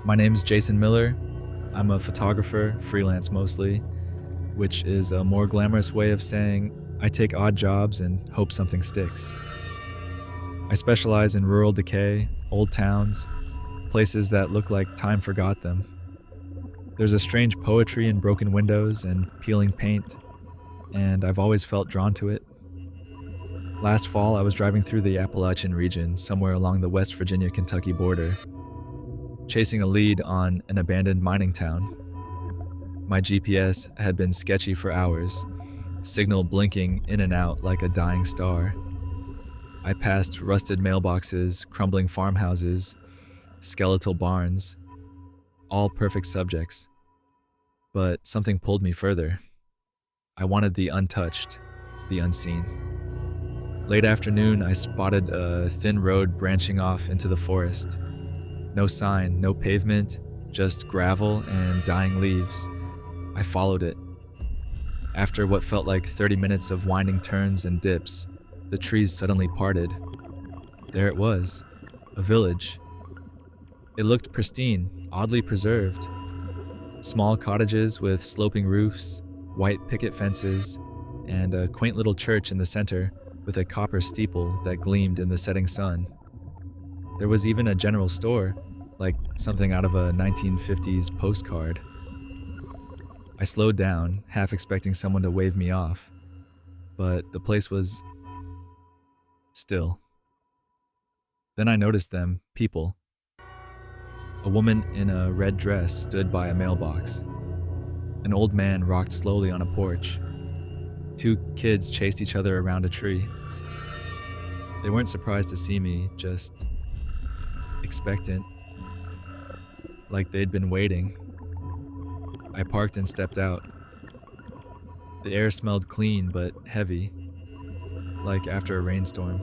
My name's Jason Miller. I'm a photographer, freelance mostly, which is a more glamorous way of saying I take odd jobs and hope something sticks. I specialize in rural decay, old towns, places that look like time forgot them. There's a strange poetry in broken windows and peeling paint, and I've always felt drawn to it. Last fall, I was driving through the Appalachian region, somewhere along the West Virginia-Kentucky border, chasing a lead on an abandoned mining town. My GPS had been sketchy for hours, signal blinking in and out like a dying star. I passed rusted mailboxes, crumbling farmhouses, skeletal barns, all perfect subjects. But something pulled me further. I wanted the untouched, the unseen. Late afternoon, I spotted a thin road branching off into the forest. No sign, no pavement, just gravel and dying leaves. I followed it. After what felt like 30 minutes of winding turns and dips, the trees suddenly parted. There it was, a village. It looked pristine, oddly preserved. Small cottages with sloping roofs, white picket fences, and a quaint little church in the center with a copper steeple that gleamed in the setting sun. There was even a general store, like something out of a 1950s postcard. I slowed down, half expecting someone to wave me off, but the place was still. Then I noticed them, people. A woman in a red dress stood by a mailbox. An old man rocked slowly on a porch. Two kids chased each other around a tree. They weren't surprised to see me, just expectant, like they'd been waiting. I parked and stepped out. The air smelled clean but heavy, like after a rainstorm.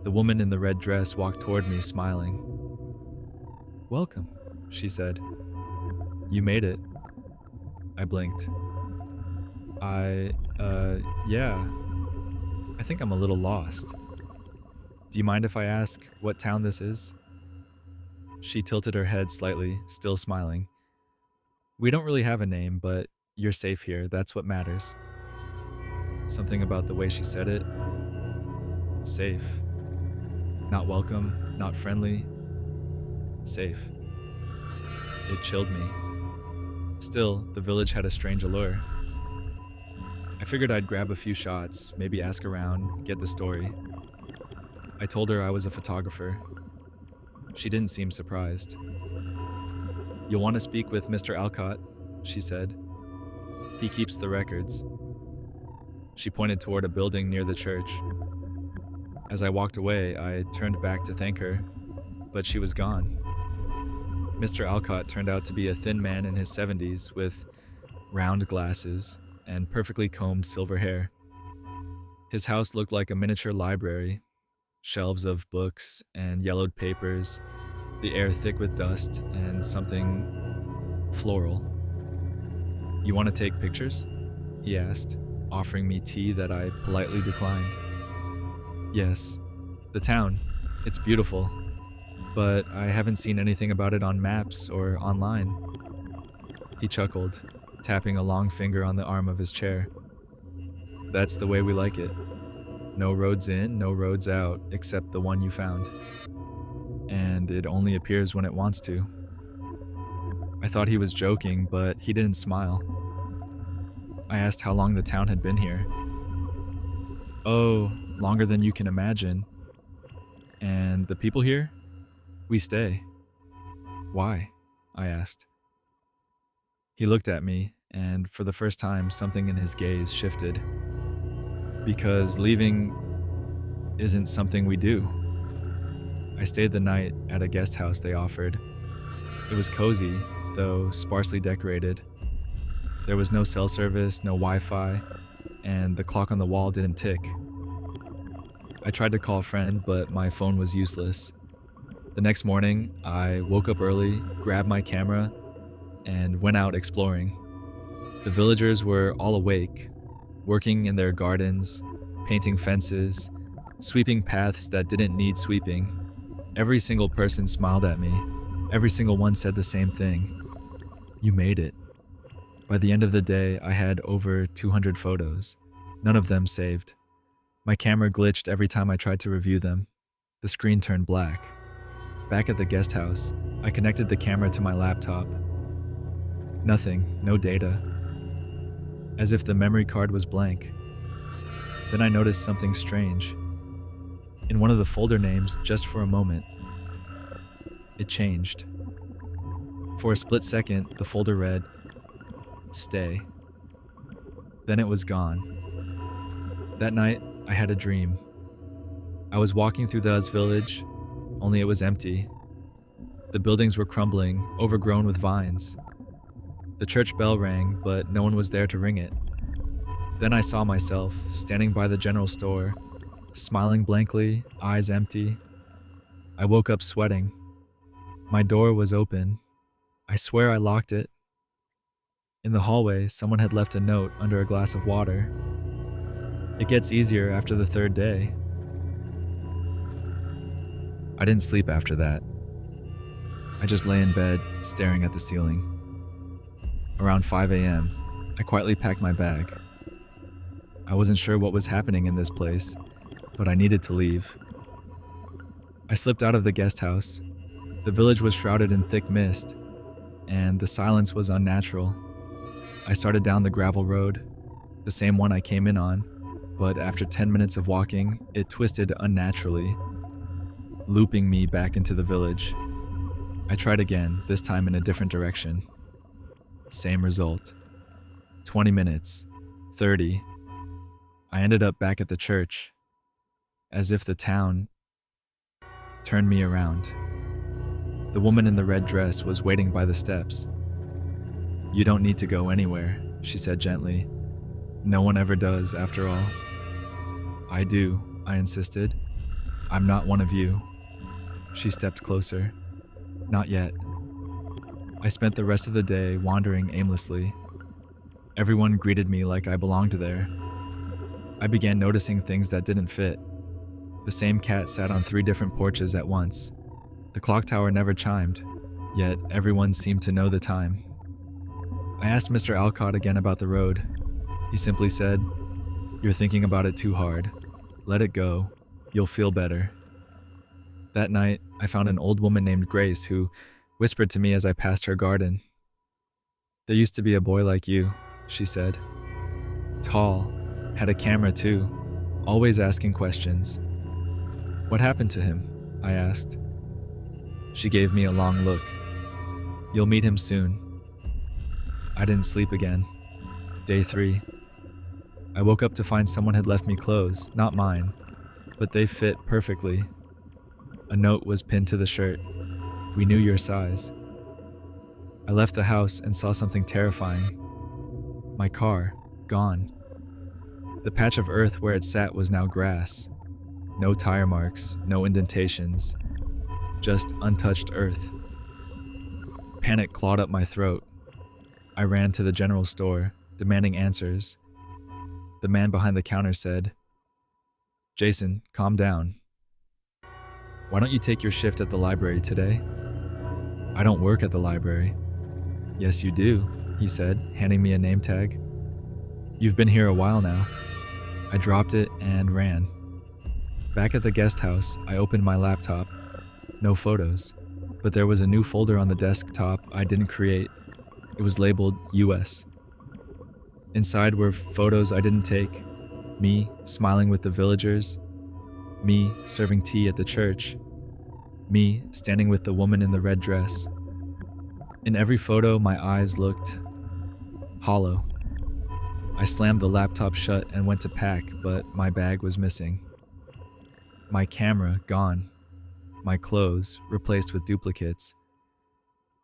The woman in the red dress walked toward me, smiling. "Welcome," she said. "You made it." I blinked. Yeah. I think I'm a little lost. Do you mind if I ask what town this is?" She tilted her head slightly, still smiling. "We don't really have a name, but you're safe here, that's what matters." Something about the way she said it. Safe. Not welcome, not friendly. Safe. It chilled me. Still, the village had a strange allure. I figured I'd grab a few shots, maybe ask around, get the story. I told her I was a photographer. She didn't seem surprised. "You'll want to speak with Mr. Alcott," she said. "He keeps the records." She pointed toward a building near the church. As I walked away, I turned back to thank her, but she was gone. Mr. Alcott turned out to be a thin man in his 70s with round glasses and perfectly combed silver hair. His house looked like a miniature library, shelves of books and yellowed papers, the air thick with dust and something floral. "You want to take pictures?" he asked, offering me tea that I politely declined. "Yes, the town. It's beautiful, but I haven't seen anything about it on maps or online." He chuckled, tapping a long finger on the arm of his chair. "That's the way we like it. No roads in, no roads out, except the one you found. And it only appears when it wants to." I thought he was joking, but he didn't smile. I asked how long the town had been here. "Oh, longer than you can imagine. And the people here? We stay." "Why?" I asked. He looked at me, and for the first time, something in his gaze shifted. "Because leaving isn't something we do." I stayed the night at a guest house they offered. It was cozy, though sparsely decorated. There was no cell service, no Wi-Fi, and the clock on the wall didn't tick. I tried to call a friend, but my phone was useless. The next morning, I woke up early, grabbed my camera, and went out exploring. The villagers were all awake, working in their gardens, painting fences, sweeping paths that didn't need sweeping. Every single person smiled at me, Every single one said the same thing. You made it. By the end of the day, I had over 200 photos, none of them saved. My camera glitched every time I tried to review them. The screen turned black. Back at the guest house, I connected the camera to my laptop. Nothing, no data. As if the memory card was blank. Then I noticed something strange. In one of the folder names, just for a moment, it changed. For a split second, the folder read, "Stay." Then it was gone. That night, I had a dream. I was walking through the Uz village, only it was empty. The buildings were crumbling, overgrown with vines. The church bell rang, but no one was there to ring it. Then I saw myself, standing by the general store, smiling blankly, eyes empty. I woke up sweating. My door was open. I swear I locked it. In the hallway, someone had left a note under a glass of water. It gets easier after the third day. I didn't sleep after that. I just lay in bed, staring at the ceiling. Around 5 a.m., I quietly packed my bag. I wasn't sure what was happening in this place, but I needed to leave. I slipped out of the guest house. The village was shrouded in thick mist, and the silence was unnatural. I started down the gravel road, the same one I came in on, but after 10 minutes of walking, it twisted unnaturally, looping me back into the village. I tried again, this time in a different direction. Same result. 20 minutes, 30. I ended up back at the church, as if the town turned me around. The woman in the red dress was waiting by the steps. "You don't need to go anywhere," she said gently. "No one ever does, after all." "I do," I insisted. "I'm not one of you." She stepped closer. "Not yet." I spent the rest of the day wandering aimlessly. Everyone greeted me like I belonged there. I began noticing things that didn't fit. The same cat sat on 3 different porches at once. The clock tower never chimed, yet everyone seemed to know the time. I asked Mr. Alcott again about the road. He simply said, "You're thinking about it too hard. Let it go. You'll feel better." That night, I found an old woman named Grace who whispered to me as I passed her garden. "There used to be a boy like you," she said. Tall, had a camera too, always asking questions. "What happened to him?" I asked. She gave me a long look. "You'll meet him soon." I didn't sleep again. Day 3. I woke up to find someone had left me clothes, not mine, but they fit perfectly. A note was pinned to the shirt. "We knew your size." I left the house and saw something terrifying. My car, gone. The patch of earth where it sat was now grass. No tire marks, no indentations, just untouched earth. Panic clawed up my throat. I ran to the general store, demanding answers. The man behind the counter said, "Jason, calm down. Why don't you take your shift at the library today?" "I don't work at the library." "Yes, you do," he said, handing me a name tag. "You've been here a while now." I dropped it and ran. Back at the guest house, I opened my laptop. No photos, but there was a new folder on the desktop I didn't create. It was labeled US. Inside were photos I didn't take. Me smiling with the villagers. Me serving tea at the church. Me standing with the woman in the red dress. In every photo, my eyes looked hollow. I slammed the laptop shut and went to pack, but my bag was missing. My camera gone. My clothes replaced with duplicates.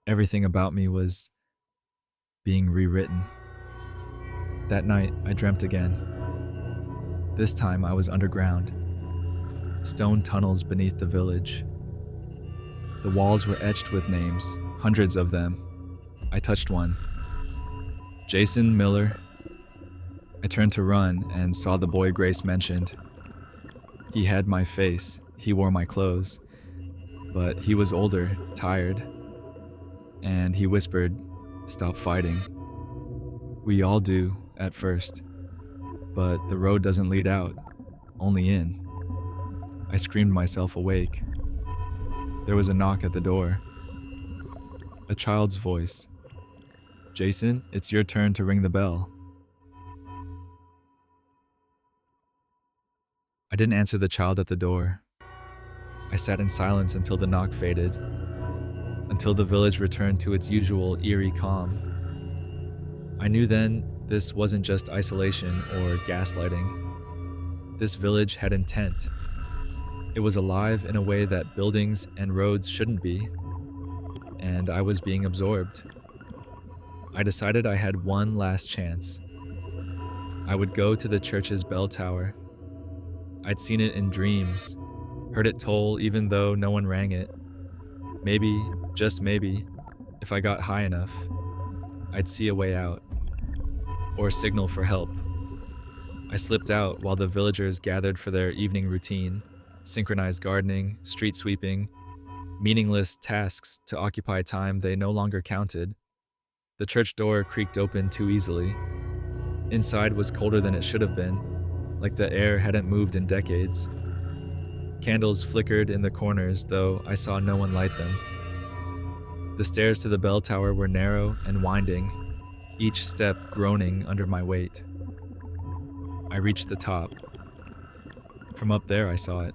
Everything about me was being rewritten. That night, I dreamt again. This time, I was underground. Stone tunnels beneath the village. The walls were etched with names, hundreds of them. I touched one. Jason Miller. I turned to run and saw the boy Grace mentioned. He had my face, he wore my clothes, but he was older, tired. and he whispered, "Stop fighting." We all do, at first, but the road doesn't lead out, only in. I screamed myself awake. There was a knock at the door. A child's voice. "Jason, it's your turn to ring the bell." I didn't answer the child at the door. I sat in silence until the knock faded, until the village returned to its usual eerie calm. I knew then this wasn't just isolation or gaslighting. This village had intent. It was alive in a way that buildings and roads shouldn't be, and I was being absorbed. I decided I had one last chance. I would go to the church's bell tower. I'd seen it in dreams, heard it toll even though no one rang it. Maybe, just maybe, if I got high enough, I'd see a way out, or signal for help. I slipped out while the villagers gathered for their evening routine, synchronized gardening, street sweeping, meaningless tasks to occupy time they no longer counted. The church door creaked open too easily. Inside was colder than it should have been, like the air hadn't moved in decades. Candles flickered in the corners, though I saw no one light them. The stairs to the bell tower were narrow and winding, each step groaning under my weight. I reached the top. From up there I saw it.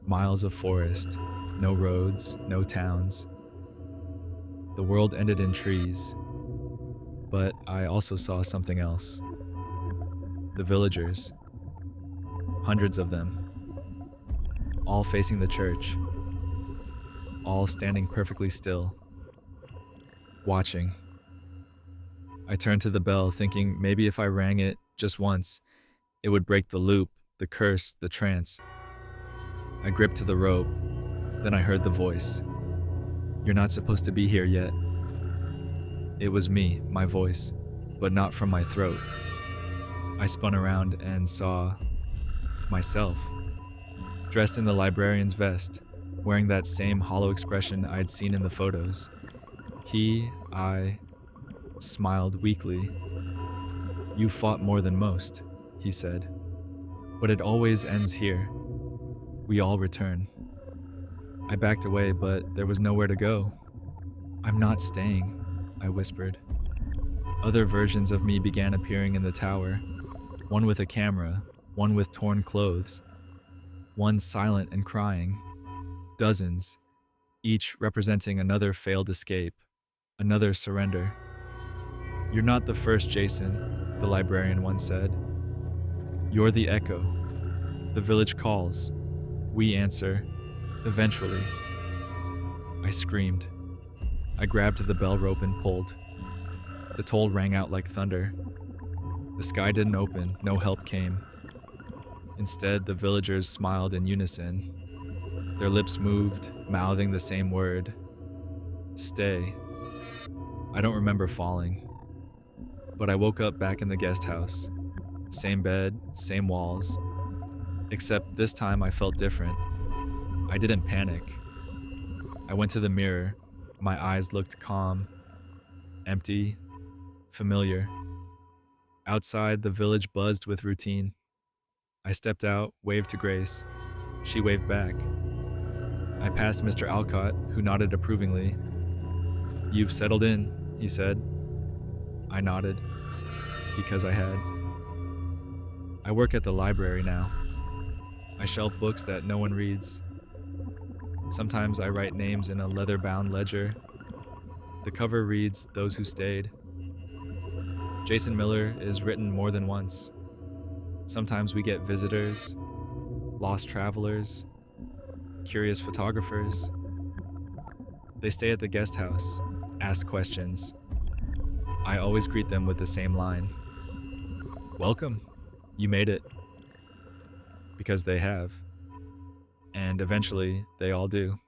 Miles of forest, no roads, no towns. The world ended in trees, but I also saw something else. The villagers. Hundreds of them. All facing the church. All standing perfectly still. Watching. I turned to the bell, thinking maybe if I rang it just once, it would break the loop, the curse, the trance. I gripped to the rope. Then I heard the voice. "You're not supposed to be here yet." It was me, my voice, but not from my throat. I spun around and saw myself, dressed in the librarian's vest, wearing that same hollow expression I'd seen in the photos. I smiled weakly. "You fought more than most," he said. "But it always ends here. We all return." I backed away, but there was nowhere to go. "I'm not staying," I whispered. Other versions of me began appearing in the tower, one with a camera, one with torn clothes, one silent and crying. Dozens, each representing another failed escape, another surrender. "You're not the first, Jason," the librarian once said. "You're the echo. The village calls. We answer, eventually." I screamed. I grabbed the bell rope and pulled. The toll rang out like thunder. The sky didn't open, no help came. Instead, the villagers smiled in unison. Their lips moved, mouthing the same word. Stay. I don't remember falling. But I woke up back in the guest house. Same bed, same walls. Except this time I felt different. I didn't panic. I went to the mirror. My eyes looked calm, empty, familiar. Outside, the village buzzed with routine. I stepped out, waved to Grace. She waved back. I passed Mr. Alcott, who nodded approvingly. "You've settled in," he said. I nodded, because I had. I work at the library now. I shelf books that no one reads. Sometimes I write names in a leather-bound ledger. The cover reads, "Those who stayed." Jason Miller is written more than once. Sometimes we get visitors, lost travelers, curious photographers. They stay at the guest house, ask questions. I always greet them with the same line. "Welcome, you made it." Because they have. And eventually, they all do.